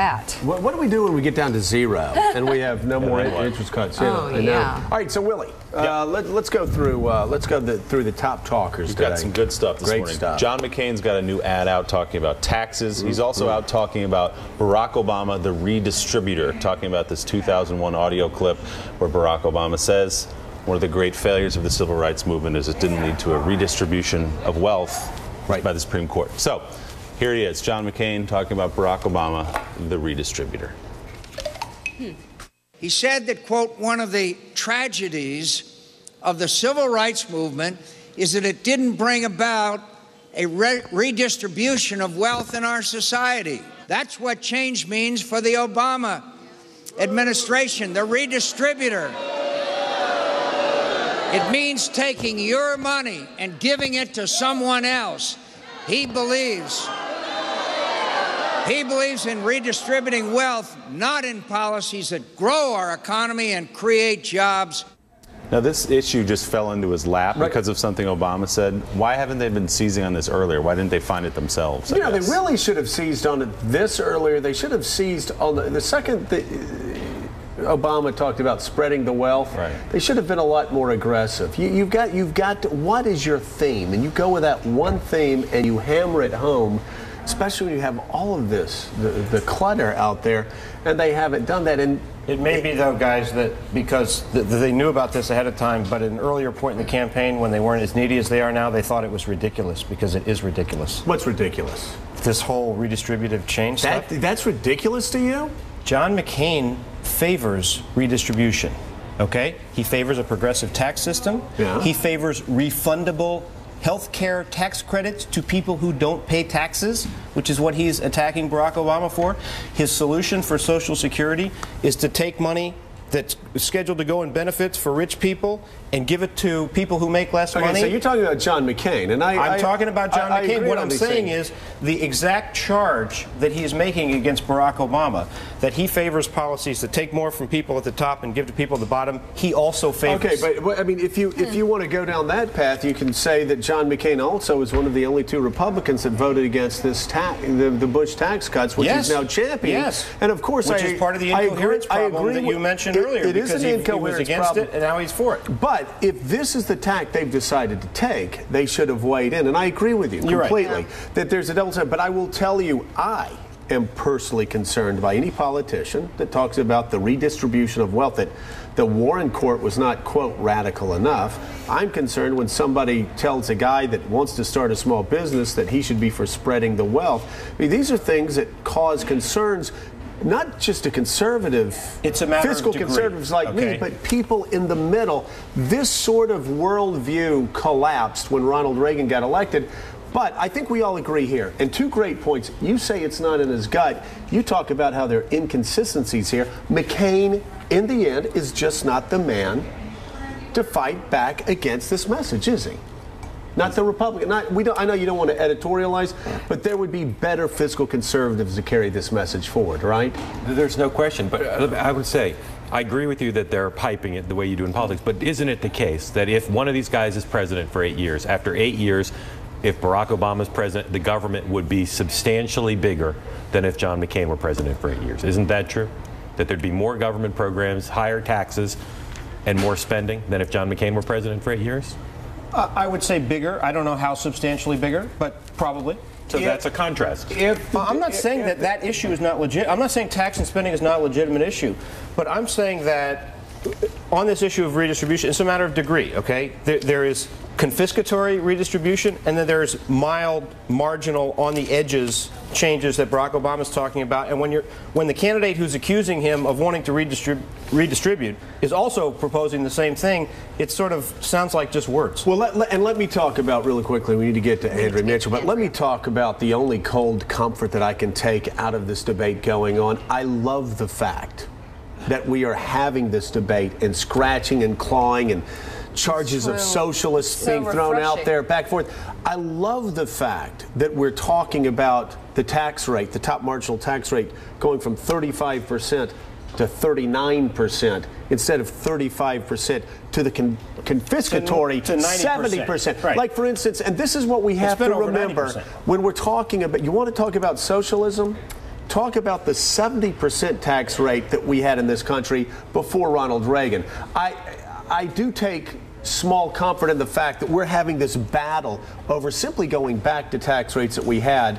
that. What do we do when we get down to zero and we have no more interest cuts? Oh, yeah. All right, so Willie, let's go through through the top talkers today. We've got some good stuff this morning. Stuff. John McCain's got a new ad out talking about taxes. He's also out talking about Barack Obama, the redistributor, talking about this 2001 audio clip where Barack Obama says one of the great failures of the civil rights movement is it didn't lead to a redistribution of wealth by the Supreme Court. So here he is, John McCain, talking about Barack Obama, the redistributor. He said that, quote, one of the tragedies of the civil rights movement is that it didn't bring about a redistribution of wealth in our society. That's what change means for the Obama administration, the redistributor. It means taking your money and giving it to someone else. He believes in redistributing wealth, not in policies that grow our economy and create jobs. Now, this issue just fell into his lap because of something Obama said. Why haven't they been seizing on this earlier? Why didn't they find it themselves? You know, they really should have seized on it this earlier. They should have seized on the second Obama talked about spreading the wealth. They should have been a lot more aggressive. You've got what is your theme? And you go with that one theme and you hammer it home, especially when you have all of this, the clutter out there, and they haven't done that. And it may be, though, guys, that because they knew about this ahead of time, but at an earlier point in the campaign when they weren't as needy as they are now, they thought it was ridiculous, because it is ridiculous. What's ridiculous? This whole redistributive change stuff. That's ridiculous to you? John McCain favors redistribution, okay? He favors a progressive tax system. Yeah. He favors refundable health care tax credits to people who don't pay taxes, which is what he's attacking Barack Obama for. His solution for Social Security is to take money that's scheduled to go in benefits for rich people and give it to people who make less money. So you're talking about John McCain, and I'm talking about John McCain. What I'm saying is the exact charge that he is making against Barack Obama, that he favors policies that take more from people at the top and give to people at the bottom, he also favors. Okay, but I mean, if you want to go down that path, you can say that John McCain also is one of the only two Republicans that voted against this the Bush tax cuts, which he's now championing. Yes, and of course, which is part of the incoherence problem that you mentioned earlier. It is an incoherence he was against problem. it, and now he's for it. But if this is the tack they've decided to take, they should have weighed in. And I agree with you completely that there's a double standard. But I will tell you, I am personally concerned by any politician that talks about the redistribution of wealth, that the Warren Court was not, quote, radical enough. I'm concerned when somebody tells a guy that wants to start a small business that he should be for spreading the wealth. I mean, these are things that cause concerns. Not just a conservative, it's a matter fiscal of degree. Conservatives like me, but people in the middle. This sort of worldview collapsed when Ronald Reagan got elected. But I think we all agree here. And two great points. You say it's not in his gut. You talk about how there are inconsistencies here. McCain, in the end, is just not the man to fight back against this message, is he? Not the Republican. I know you don't want to editorialize, but there would be better fiscal conservatives to carry this message forward, right? There's no question. But I would say, I agree with you that they're piping it the way you do in politics. But isn't it the case that if one of these guys is president for 8 years, after 8 years, if Barack Obama is president, the government would be substantially bigger than if John McCain were president for 8 years? Isn't that true? That there'd be more government programs, higher taxes, and more spending than if John McCain were president for 8 years? I would say bigger. I don't know how substantially bigger, but probably. So that's a contrast. I'm not saying that issue is not legit. I'm not saying tax and spending is not a legitimate issue, but I'm saying that on this issue of redistribution, it's a matter of degree, okay? There is confiscatory redistribution, and then there's mild, marginal, on the edges changes that Barack Obama is talking about. And when the candidate who's accusing him of wanting to redistribute is also proposing the same thing, it sort of sounds like just words. Well, let me talk about really quickly. We need to get to Andrew Mitchell, but let me talk about the only cold comfort that I can take out of this debate going on. I love the fact that we are having this debate and scratching and clawing and charges of socialists being thrown out there back and forth. I love the fact that we're talking about the tax rate, the top marginal tax rate, going from 35% to 39% instead of 35% to the confiscatory to 70%. Right. Like, for instance, and this is what we have to remember when we're talking about, you want to talk about socialism? talk about the 70% tax rate that we had in this country before Ronald Reagan. I do take small comfort in the fact that we're having this battle over simply going back to tax rates that we had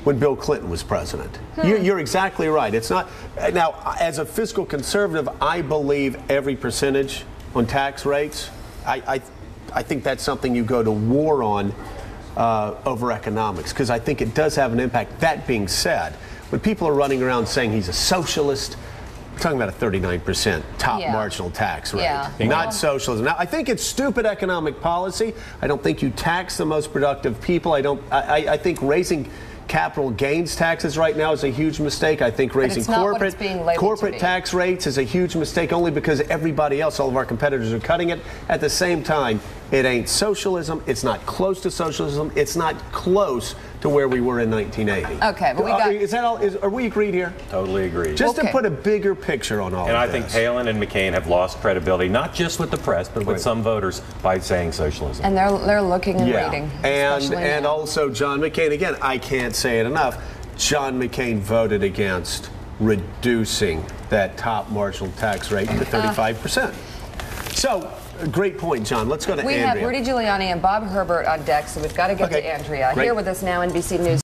when Bill Clinton was president. You're exactly right. It's not. Now, as a fiscal conservative, I believe every percentage on tax rates. I think that's something you go to war on over economics, because I think it does have an impact. That being said, when people are running around saying he's a socialist, we're talking about a 39% top marginal tax rate, not socialism. Now, I think it's stupid economic policy. I don't think you tax the most productive people. I think raising capital gains taxes right now is a huge mistake. I think raising corporate tax rates is a huge mistake, only because everybody else, all of our competitors, are cutting it. At the same time, it ain't socialism. It's not close to socialism. It's not close to where we were in 1980. Okay, but we got... Is that all? Are we agreed here? Totally agreed. Just to put a bigger picture on all of this. And I think Palin and McCain have lost credibility, not just with the press, but with some voters, by saying socialism. And they're looking and waiting. And also John McCain, again, I can't say it enough, John McCain voted against reducing that top marginal tax rate to 35%. So, great point, John. Let's go to Andrea. We have Rudy Giuliani and Bob Herbert on deck, so we've got to get to Andrea. Great. Here with us now, NBC News.